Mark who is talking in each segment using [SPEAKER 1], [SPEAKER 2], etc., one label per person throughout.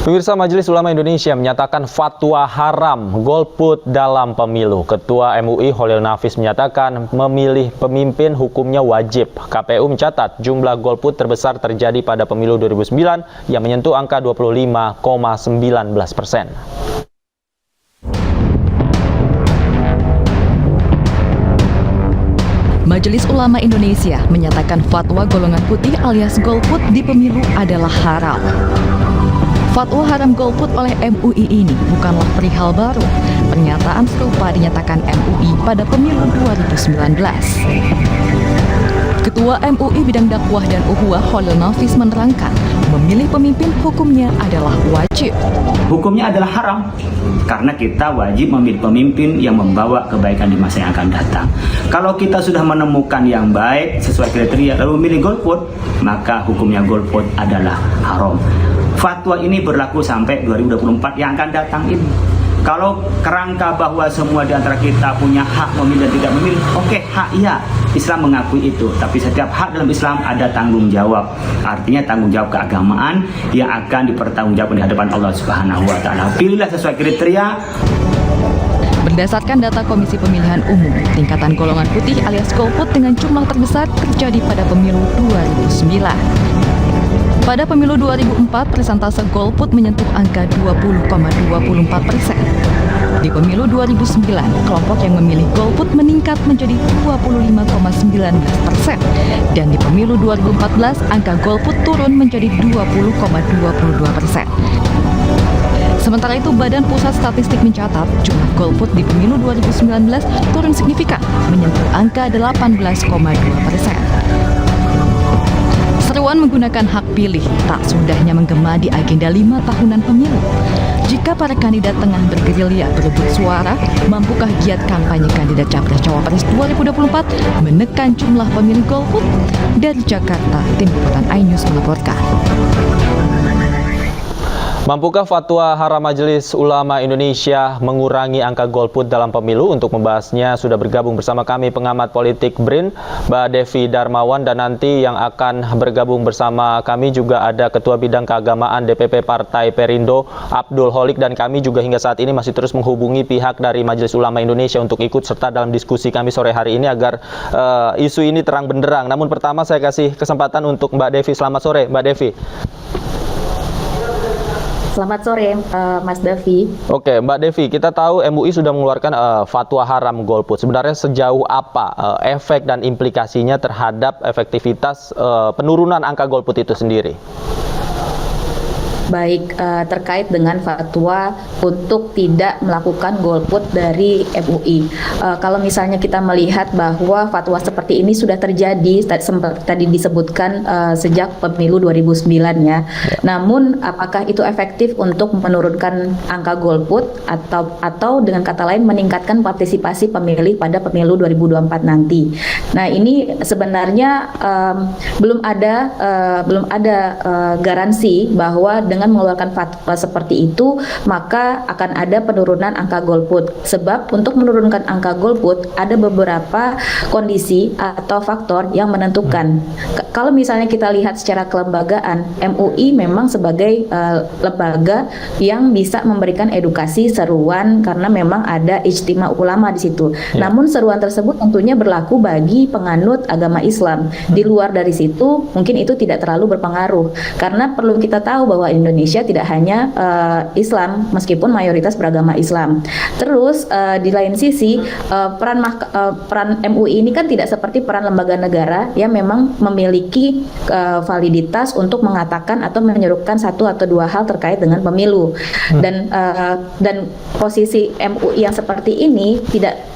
[SPEAKER 1] Pemirsa, Majelis Ulama Indonesia menyatakan fatwa haram golput dalam pemilu. Ketua MUI Holil Nafis menyatakan memilih pemimpin hukumnya wajib. KPU mencatat jumlah golput terbesar terjadi pada pemilu 2009 yang menyentuh angka 25,19%.
[SPEAKER 2] Majelis Ulama Indonesia menyatakan fatwa golongan putih alias golput di pemilu adalah haram. Fatwa haram golput oleh MUI ini bukanlah perihal baru. Pernyataan serupa dinyatakan MUI pada pemilu 2019. Ketua MUI bidang dakwah dan ukhuwah Holil Nafis menerangkan, memilih pemimpin hukumnya adalah wajib.
[SPEAKER 3] Hukumnya adalah haram karena kita wajib memilih pemimpin yang membawa kebaikan di masa yang akan datang. Kalau kita sudah menemukan yang baik sesuai kriteria lalu memilih golput, maka hukumnya golput adalah haram. Fatwa ini berlaku sampai 2024 yang akan datang ini. Kalau kerangka bahwa semua di antara kita punya hak memilih dan tidak memilih, oke, hak iya, Islam mengakui itu. Tapi setiap hak dalam Islam ada tanggung jawab. Artinya tanggung jawab keagamaan yang akan dipertanggungjawabkan di hadapan Allah Subhanahu wa taala. Pilihlah sesuai kriteria.
[SPEAKER 2] Berdasarkan data Komisi Pemilihan Umum, tingkatan golongan putih alias golput dengan jumlah terbesar terjadi pada pemilu 2009. Pada pemilu 2004, persentase golput menyentuh angka 20,24%. Di pemilu 2009, kelompok yang memilih golput meningkat menjadi 25,19%. Dan di pemilu 2014, angka golput turun menjadi 20,22%. Sementara itu, Badan Pusat Statistik mencatat jumlah golput di pemilu 2019 turun signifikan, menyentuh angka 18,2%. Seruan menggunakan hak pilih tak sudahnya menggema di agenda 5 tahunan pemilu. Jika para kandidat tengah bergerilya berebut suara, mampukah giat kampanye kandidat Capres-Cawapres 2024 menekan jumlah pemilih golput? Dari Jakarta, Tim Liputan iNews melaporkan.
[SPEAKER 1] Mampukah fatwa haram Majelis Ulama Indonesia mengurangi angka golput dalam pemilu? Untuk membahasnya sudah bergabung bersama kami pengamat politik BRIN, Mbak Devi Darmawan, dan nanti yang akan bergabung bersama kami juga ada Ketua Bidang Keagamaan DPP Partai Perindo, Abdul Holik, dan kami juga hingga saat ini masih terus menghubungi pihak dari Majelis Ulama Indonesia untuk ikut serta dalam diskusi kami sore hari ini agar isu ini terang benderang. Namun pertama saya kasih kesempatan untuk Mbak Devi. Selamat sore, Mbak Devi.
[SPEAKER 4] Selamat sore, Mas Davi.
[SPEAKER 1] Oke, Mbak Devi, kita tahu MUI sudah mengeluarkan fatwa haram golput. Sebenarnya sejauh apa efek dan implikasinya terhadap efektivitas penurunan angka golput itu sendiri?
[SPEAKER 4] Baik, terkait dengan fatwa untuk tidak melakukan golput dari MUI. Kalau misalnya kita melihat bahwa fatwa seperti ini sudah terjadi, sempat tadi disebutkan sejak pemilu 2009 ya. Namun apakah itu efektif untuk menurunkan angka golput atau dengan kata lain meningkatkan partisipasi pemilih pada pemilu 2024 nanti? Nah, ini sebenarnya belum ada garansi bahwa dengan mengeluarkan fatwa seperti itu maka akan ada penurunan angka golput. Sebab untuk menurunkan angka golput ada beberapa kondisi atau faktor yang menentukan. Kalau misalnya kita lihat secara kelembagaan, MUI memang sebagai lembaga yang bisa memberikan edukasi seruan karena memang ada ijtima ulama di situ. Namun seruan tersebut tentunya berlaku bagi penganut agama Islam. Di luar dari situ mungkin itu tidak terlalu berpengaruh karena perlu kita tahu bahwa Indonesia tidak hanya Islam meskipun mayoritas beragama Islam. Terus di lain sisi peran MUI ini kan tidak seperti peran lembaga negara yang memang memiliki validitas untuk mengatakan atau menyerukan satu atau dua hal terkait dengan pemilu. Dan posisi MUI yang seperti ini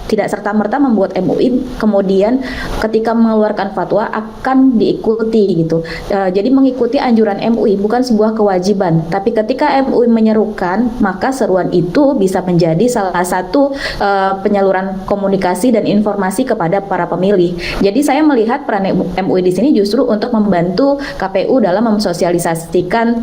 [SPEAKER 4] tidak serta-merta membuat MUI kemudian ketika mengeluarkan fatwa akan diikuti gitu. Jadi mengikuti anjuran MUI bukan sebuah kewajiban, tapi ketika MUI menyerukan maka seruan itu bisa menjadi salah satu penyaluran komunikasi dan informasi kepada para pemilih. Jadi saya melihat peran MUI di sini justru untuk membantu KPU dalam mensosialisasikan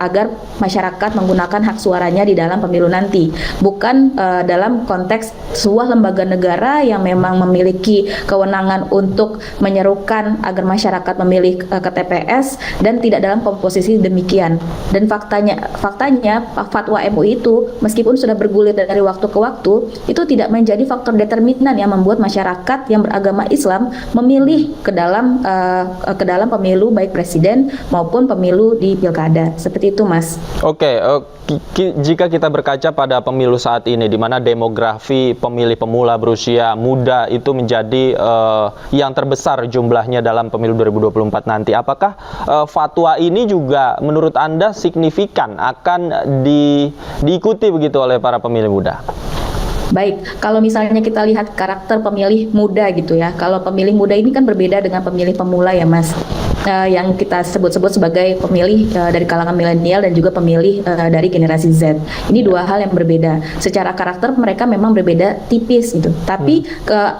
[SPEAKER 4] agar masyarakat menggunakan hak suaranya di dalam pemilu nanti, bukan dalam konteks sebuah lembaga negara yang memang memiliki kewenangan untuk menyerukan agar masyarakat memilih ke TPS dan tidak dalam komposisi demikian. Dan faktanya fatwa MUI itu meskipun sudah bergulir dari waktu ke waktu, itu tidak menjadi faktor determinan yang membuat masyarakat yang beragama Islam memilih ke dalam pemilu baik presiden maupun pemilu di pilkada. Seperti itu, Mas.
[SPEAKER 1] Oke, jika kita berkaca pada pemilu saat ini, di mana demografi pemilih pemula berusia muda itu menjadi yang terbesar jumlahnya dalam pemilu 2024 nanti, apakah fatwa ini juga menurut Anda signifikan akan diikuti begitu oleh para pemilih muda?
[SPEAKER 4] Baik, kalau misalnya kita lihat karakter pemilih muda gitu ya, kalau pemilih muda ini kan berbeda dengan pemilih pemula ya, Mas. Yang kita sebut-sebut sebagai pemilih dari kalangan milenial dan juga pemilih dari generasi Z. Ini dua hal yang berbeda. Secara karakter mereka memang berbeda tipis gitu. Tapi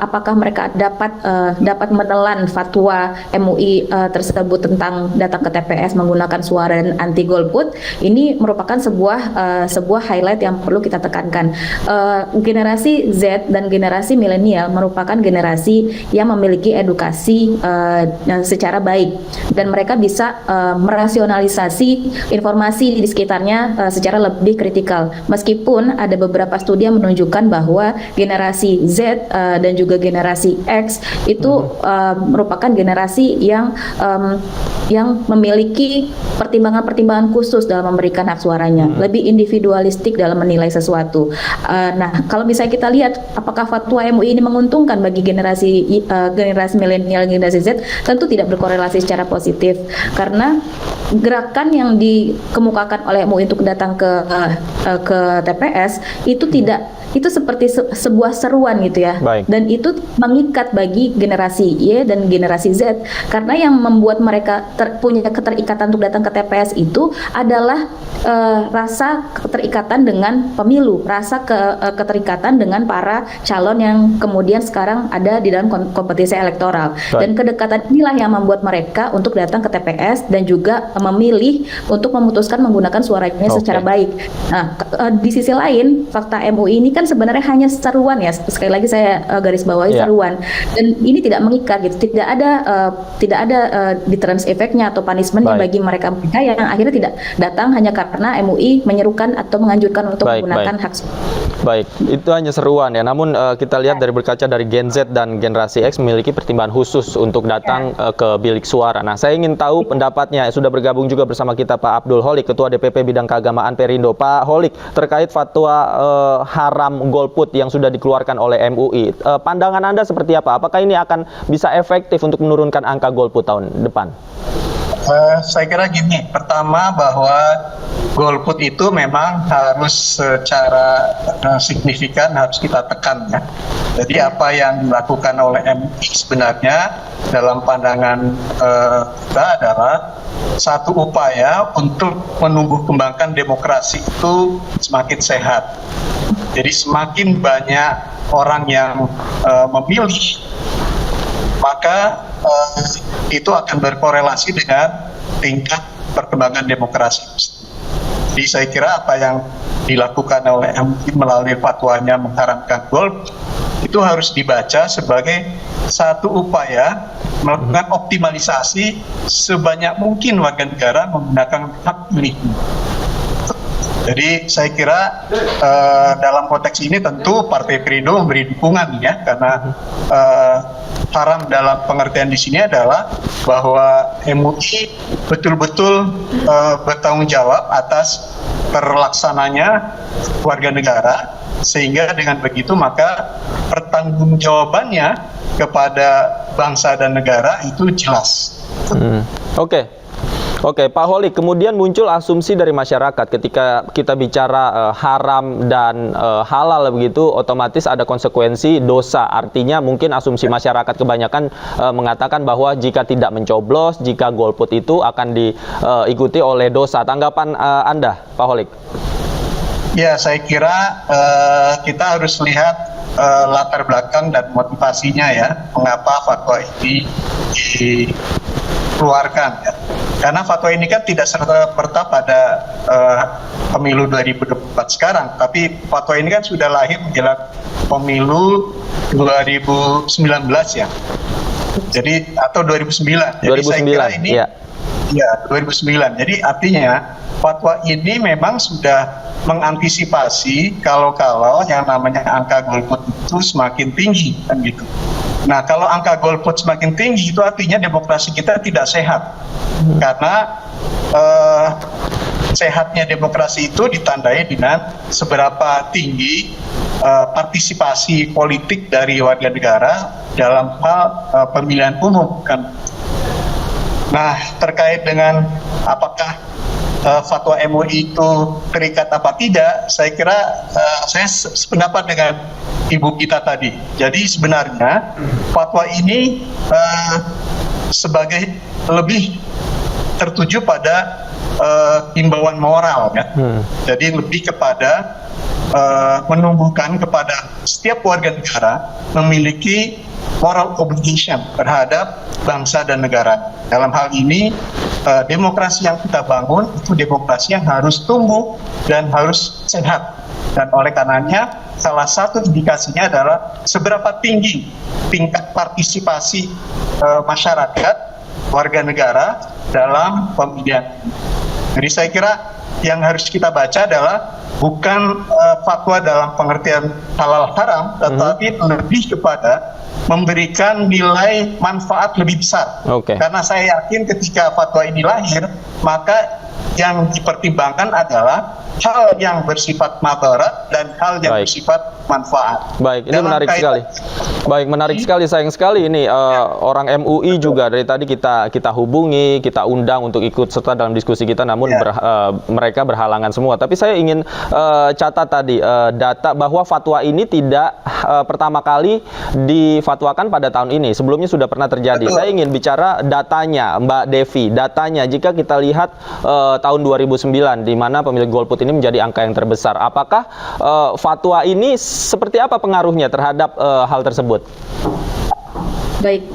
[SPEAKER 4] apakah mereka dapat menelan fatwa MUI tersebut tentang datang ke TPS menggunakan suara dan anti golput? Ini merupakan sebuah highlight yang perlu kita tekankan. Generasi Z dan generasi milenial merupakan generasi yang memiliki edukasi secara baik. Dan mereka bisa merasionalisasi informasi di sekitarnya secara lebih kritikal. Meskipun ada beberapa studi yang menunjukkan bahwa generasi Z dan juga generasi X itu merupakan generasi yang memiliki pertimbangan-pertimbangan khusus dalam memberikan hak suaranya, lebih individualistik dalam menilai sesuatu. Nah, kalau misalnya kita lihat apakah fatwa MUI ini menguntungkan bagi generasi milenial, generasi Z, tentu tidak berkorelasi secara positif, karena gerakan yang dikemukakan oleh MUI untuk datang ke TPS itu seperti sebuah seruan gitu ya. Baik. Dan itu mengikat bagi generasi Y dan generasi Z, karena yang membuat mereka punya keterikatan untuk datang ke TPS itu adalah rasa keterikatan dengan pemilu, rasa keterikatan dengan para calon yang kemudian sekarang ada di dalam kompetisi elektoral. Baik. Dan kedekatan inilah yang membuat mereka untuk datang ke TPS dan juga memilih untuk memutuskan menggunakan suaranya secara baik. Nah, di sisi lain, fakta MUI ini kan sebenarnya hanya seruan ya. Sekali lagi saya garis bawahi seruan. Dan ini tidak mengikat gitu. Tidak ada deterrence effect-nya atau punishment-nya bagi mereka yang akhirnya tidak datang hanya karena MUI menyerukan atau menganjurkan untuk menggunakan hak suara.
[SPEAKER 1] Baik, itu hanya seruan ya. Namun kita lihat dari berkaca dari Gen Z dan generasi X memiliki pertimbangan khusus untuk datang ke bilik suara. Nah, saya ingin tahu pendapatnya. Sudah bergabung juga bersama kita Pak Abdul Holik, Ketua DPP Bidang Keagamaan Perindo. Pak Holik, terkait fatwa haram golput yang sudah dikeluarkan oleh MUI, pandangan Anda seperti apa? Apakah ini akan bisa efektif untuk menurunkan angka golput tahun depan?
[SPEAKER 5] Saya kira gini, pertama bahwa golput itu memang harus secara signifikan harus kita tekan ya. Jadi apa yang dilakukan oleh MUI sebenarnya dalam pandangan kita adalah satu upaya untuk menumbuh kembangkan demokrasi itu semakin sehat. Jadi semakin banyak orang yang memilih, maka itu akan berkorelasi dengan tingkat perkembangan demokrasi. Jadi saya kira apa yang dilakukan oleh MUI melalui fatwanya mengharamkan golput itu harus dibaca sebagai satu upaya melakukan optimalisasi sebanyak mungkin warga negara menggunakan hak pilihnya. Jadi saya kira dalam konteks ini tentu Partai Perindo memberi dukungan ya, karena haram dalam pengertian di sini adalah bahwa MUI betul-betul bertanggung jawab atas terlaksananya warga negara, sehingga dengan begitu maka pertanggungjawabannya kepada bangsa dan negara itu jelas.
[SPEAKER 1] Oke, Pak Holik, kemudian muncul asumsi dari masyarakat ketika kita bicara haram dan halal begitu, otomatis ada konsekuensi dosa. Artinya mungkin asumsi masyarakat kebanyakan mengatakan bahwa jika tidak mencoblos, jika golput itu akan diikuti oleh dosa. Tanggapan Anda, Pak Holik?
[SPEAKER 5] Ya, saya kira kita harus lihat latar belakang dan motivasinya ya, mengapa fatwa ini dikeluarkan ya. Karena fatwa ini kan tidak serta-merta pada pemilu 2024 sekarang, tapi fatwa ini kan sudah lahir menjelang pemilu 2019 ya. Jadi atau 2009. Jadi
[SPEAKER 1] 2009,
[SPEAKER 5] saya kira ini
[SPEAKER 1] ya.
[SPEAKER 5] ya 2009. Jadi artinya fatwa ini memang sudah mengantisipasi kalau yang namanya angka golput itu semakin tinggi, kan gitu. Nah, kalau angka golput semakin tinggi itu artinya demokrasi kita tidak sehat, karena sehatnya demokrasi itu ditandai dengan seberapa tinggi partisipasi politik dari warga negara dalam hal pemilihan umum, kan. Nah, terkait dengan apakah fatwa MUI itu terikat apa tidak, saya kira saya sependapat dengan ibu kita tadi. Jadi sebenarnya fatwa ini sebagai lebih tertuju pada himbauan moral, ya. Jadi lebih kepada menumbuhkan kepada setiap warga negara memiliki moral obligation terhadap bangsa dan negara. Dalam hal ini demokrasi yang kita bangun itu demokrasi yang harus tumbuh dan harus sehat. Dan oleh karenanya salah satu indikasinya adalah seberapa tinggi tingkat partisipasi masyarakat, warga negara dalam pemilihan. Jadi saya kira yang harus kita baca adalah bukan fatwa dalam pengertian halal haram, tetapi lebih kepada memberikan nilai manfaat lebih besar. Karena saya yakin ketika fatwa ini lahir, maka yang dipertimbangkan adalah hal yang bersifat madarat dan hal yang bersifat manfaat.
[SPEAKER 1] Baik, ini menarik sekali. Baik, menarik sekali. Sayang sekali ini orang MUI juga dari tadi kita hubungi, kita undang untuk ikut serta dalam diskusi kita, namun mereka berhalangan semua. Tapi saya ingin catat tadi data bahwa fatwa ini tidak pertama kali difatwakan pada tahun ini. Sebelumnya sudah pernah terjadi. Saya ingin bicara datanya, Mbak Devi. Datanya jika kita lihat tahun 2009 di mana pemilih golput ini menjadi angka yang terbesar. Apakah fatwa ini seperti apa pengaruhnya terhadap hal tersebut?
[SPEAKER 4] Baik,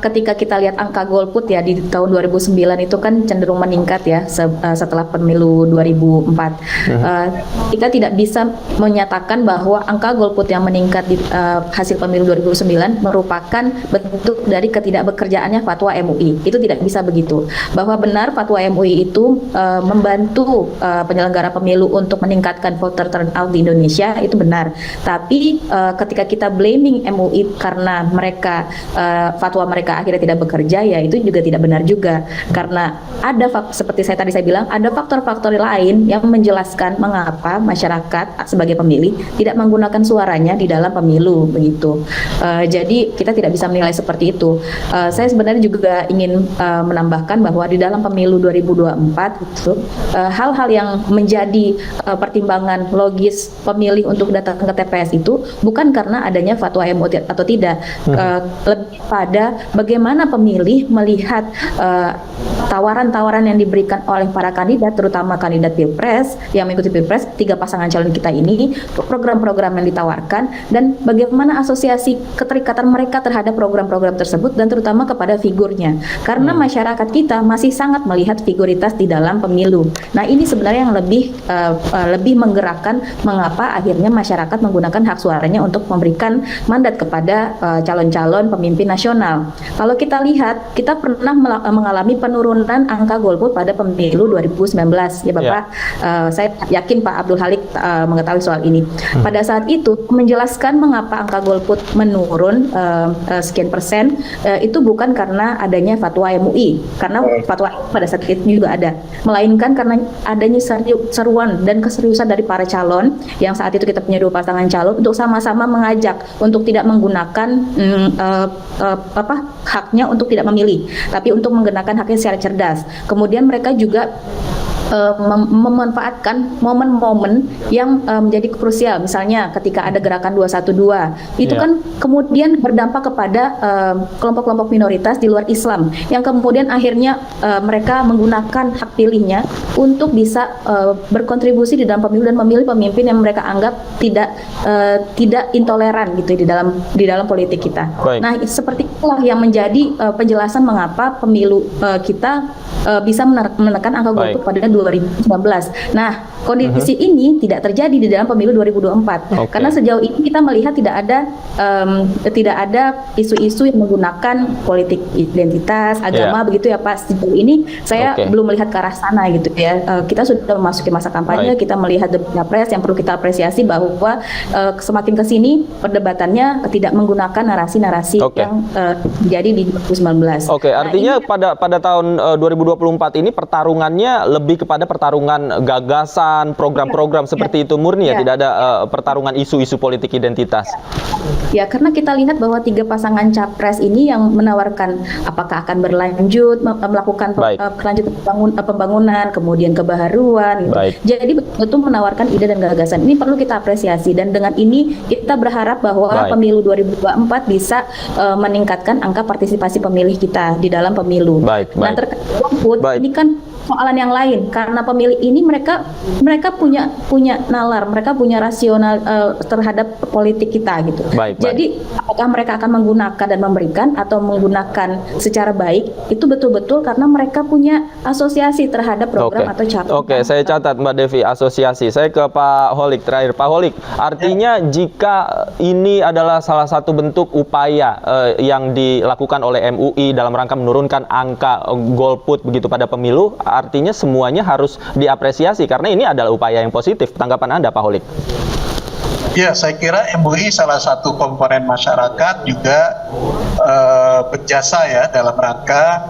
[SPEAKER 4] ketika kita lihat angka golput ya di tahun 2009 itu kan cenderung meningkat ya setelah pemilu 2004. Kita tidak bisa menyatakan bahwa angka golput yang meningkat di hasil pemilu 2009 merupakan bentuk dari ketidakbekerjaannya fatwa MUI. Itu tidak bisa begitu. Bahwa benar fatwa MUI itu membantu penyelenggara pemilu untuk meningkatkan voter turnout di Indonesia, itu benar. Tapi ketika kita blaming MUI karena mereka fatwa mereka akhirnya tidak bekerja, ya itu juga tidak benar juga, karena ada seperti saya bilang ada faktor-faktor lain yang menjelaskan mengapa masyarakat sebagai pemilih tidak menggunakan suaranya di dalam pemilu begitu. Jadi kita tidak bisa menilai seperti itu. Saya sebenarnya juga ingin menambahkan bahwa di dalam pemilu 2024 itu hal-hal yang menjadi pertimbangan logis pemilih untuk datang ke TPS itu bukan karena adanya fatwa MUI atau tidak, lebih pada bagaimana pemilih melihat tawaran-tawaran yang diberikan oleh para kandidat, terutama kandidat Pilpres yang mengikuti Pilpres, 3 pasangan calon kita ini, program-program yang ditawarkan, dan bagaimana asosiasi keterikatan mereka terhadap program-program tersebut, dan terutama kepada figurnya. Karena masyarakat kita masih sangat melihat figuritas di dalam pemilu. Nah, ini sebenarnya yang lebih menggerakkan mengapa akhirnya masyarakat menggunakan hak suaranya untuk memberikan mandat kepada calon-calon pemimpin nasional. Kalau kita lihat, kita pernah mengalami penurunan angka golput pada pemilu 2019 ya Bapak. Saya yakin Pak Abdul Halik mengetahui soal ini. Pada saat itu menjelaskan mengapa angka golput menurun sekian persen, itu bukan karena adanya fatwa MUI, karena fatwa pada saat itu juga ada, melainkan karena adanya seruan dan keseriusan dari para calon yang saat itu kita punya 2 pasangan calon untuk sama-sama mengajak untuk tidak menggunakan haknya untuk tidak memilih, tapi untuk menggunakan haknya secara cerdas. Kemudian mereka juga memanfaatkan momen-momen yang menjadi krusial, misalnya ketika ada gerakan 212 itu kan kemudian berdampak kepada kelompok-kelompok minoritas di luar Islam yang kemudian akhirnya mereka menggunakan hak pilihnya untuk bisa berkontribusi di dalam pemilu dan memilih pemimpin yang mereka anggap tidak intoleran gitu di dalam politik kita. Nah, seperti itulah yang menjadi penjelasan mengapa pemilu kita bisa menekan angka golput pada 2019. Nah, kondisi ini tidak terjadi di dalam pemilu 2024
[SPEAKER 1] Oke.
[SPEAKER 4] karena sejauh ini kita melihat tidak ada isu-isu yang menggunakan politik identitas agama begitu ya Pak. Sejauh ini saya
[SPEAKER 1] Oke.
[SPEAKER 4] belum melihat ke arah sana gitu ya. Kita sudah memasuki masa kampanye,
[SPEAKER 1] Baik.
[SPEAKER 4] kita melihat debat capres yang perlu kita apresiasi bahwa semakin ke sini perdebatannya tidak menggunakan narasi-narasi
[SPEAKER 1] Oke.
[SPEAKER 4] yang terjadi di 2019.
[SPEAKER 1] Oke,
[SPEAKER 4] Nah,
[SPEAKER 1] artinya
[SPEAKER 4] ini-
[SPEAKER 1] pada tahun 2024 ini pertarungannya lebih kepada pertarungan gagasan, program-program seperti itu murni ya,
[SPEAKER 4] Ya.
[SPEAKER 1] tidak ada pertarungan isu-isu politik identitas.
[SPEAKER 4] Ya, karena kita lihat bahwa 3 pasangan capres ini yang menawarkan apakah akan berlanjut melakukan
[SPEAKER 1] Baik.
[SPEAKER 4] kelanjutan pembangunan, kemudian kebaharuan. Gitu.
[SPEAKER 1] Baik.
[SPEAKER 4] Jadi betul menawarkan ide dan gagasan. Ini perlu kita apresiasi dan dengan ini kita berharap bahwa
[SPEAKER 1] Baik.
[SPEAKER 4] pemilu 2024 bisa meningkatkan angka partisipasi pemilih kita di dalam pemilu.
[SPEAKER 1] Baik,
[SPEAKER 4] Nah,
[SPEAKER 1] baik.
[SPEAKER 4] terkait golput
[SPEAKER 1] Baik.
[SPEAKER 4] ini kan soalan yang lain karena pemilih ini mereka punya nalar, mereka punya rasional terhadap politik kita gitu.
[SPEAKER 1] Baik,
[SPEAKER 4] Jadi apakah mereka akan menggunakan dan memberikan atau menggunakan secara baik itu betul-betul karena mereka punya asosiasi terhadap program atau capres.
[SPEAKER 1] Oke, saya catat Mbak Devi, asosiasi. Saya ke Pak Holik terakhir. Pak Holik, artinya jika ini adalah salah satu bentuk upaya yang dilakukan oleh MUI dalam rangka menurunkan angka golput begitu pada pemilu, artinya semuanya harus diapresiasi karena ini adalah upaya yang positif. Tanggapan Anda, Pak Holik?
[SPEAKER 5] Ya, saya kira MUI salah satu komponen masyarakat juga berjasa ya dalam rangka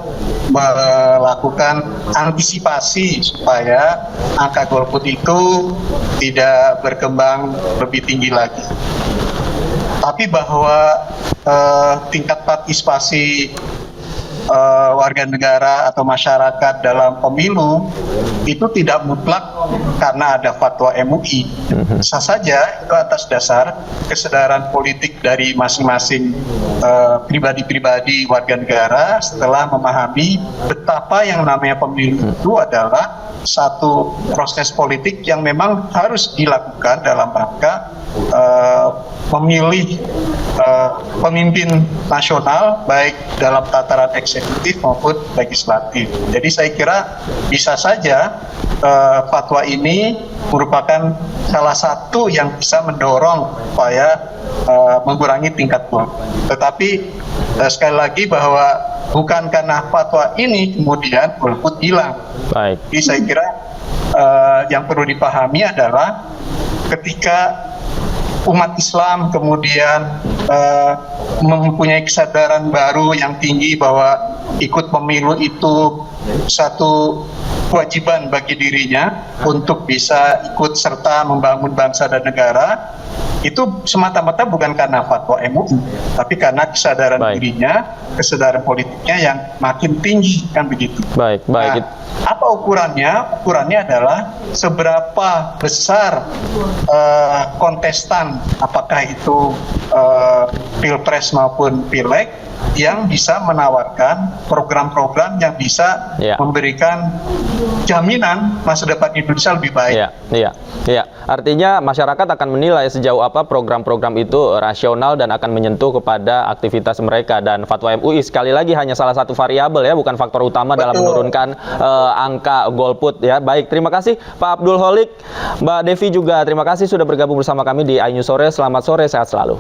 [SPEAKER 5] melakukan antisipasi supaya angka golput itu tidak berkembang lebih tinggi lagi. Tapi bahwa tingkat partisipasi warga negara atau masyarakat dalam pemilu itu tidak mutlak karena ada fatwa MUI. Bisa saja itu atas dasar kesadaran politik dari masing-masing pribadi-pribadi warga negara setelah memahami betapa yang namanya pemilu itu adalah satu proses politik yang memang harus dilakukan dalam rangka memilih pemimpin nasional baik dalam tataran eksekutif maupun legislatif. Jadi saya kira bisa saja fatwa ini merupakan salah satu yang bisa mendorong supaya mengurangi tingkat golput. Tetapi sekali lagi bahwa bukan karena fatwa ini kemudian golput hilang.
[SPEAKER 1] Baik.
[SPEAKER 5] Jadi saya kira yang perlu dipahami adalah ketika umat Islam kemudian mempunyai kesadaran baru yang tinggi bahwa ikut pemilu itu satu kewajiban bagi dirinya untuk bisa ikut serta membangun bangsa dan negara, itu semata-mata bukan karena fatwa MUI, tapi karena kesadaran
[SPEAKER 1] Baik.
[SPEAKER 5] dirinya, kesadaran politiknya yang makin tinggi, kan begitu.
[SPEAKER 1] Baik, baik.
[SPEAKER 5] Nah, apa ukurannya? Ukurannya adalah seberapa besar kontestan, apakah itu pilpres maupun pileg, yang bisa menawarkan program-program yang bisa
[SPEAKER 1] Ya.
[SPEAKER 5] memberikan jaminan masa depan Indonesia lebih baik.
[SPEAKER 1] Iya. Artinya masyarakat akan menilai sejauh apa program-program itu rasional dan akan menyentuh kepada aktivitas mereka, dan fatwa MUI sekali lagi hanya salah satu variabel ya, bukan faktor utama dalam
[SPEAKER 5] Betul.
[SPEAKER 1] menurunkan angka golput ya. Baik, terima kasih Pak Abdul Holik, Mbak Devi juga terima kasih sudah bergabung bersama kami di iNews Sore. Selamat sore, sehat selalu.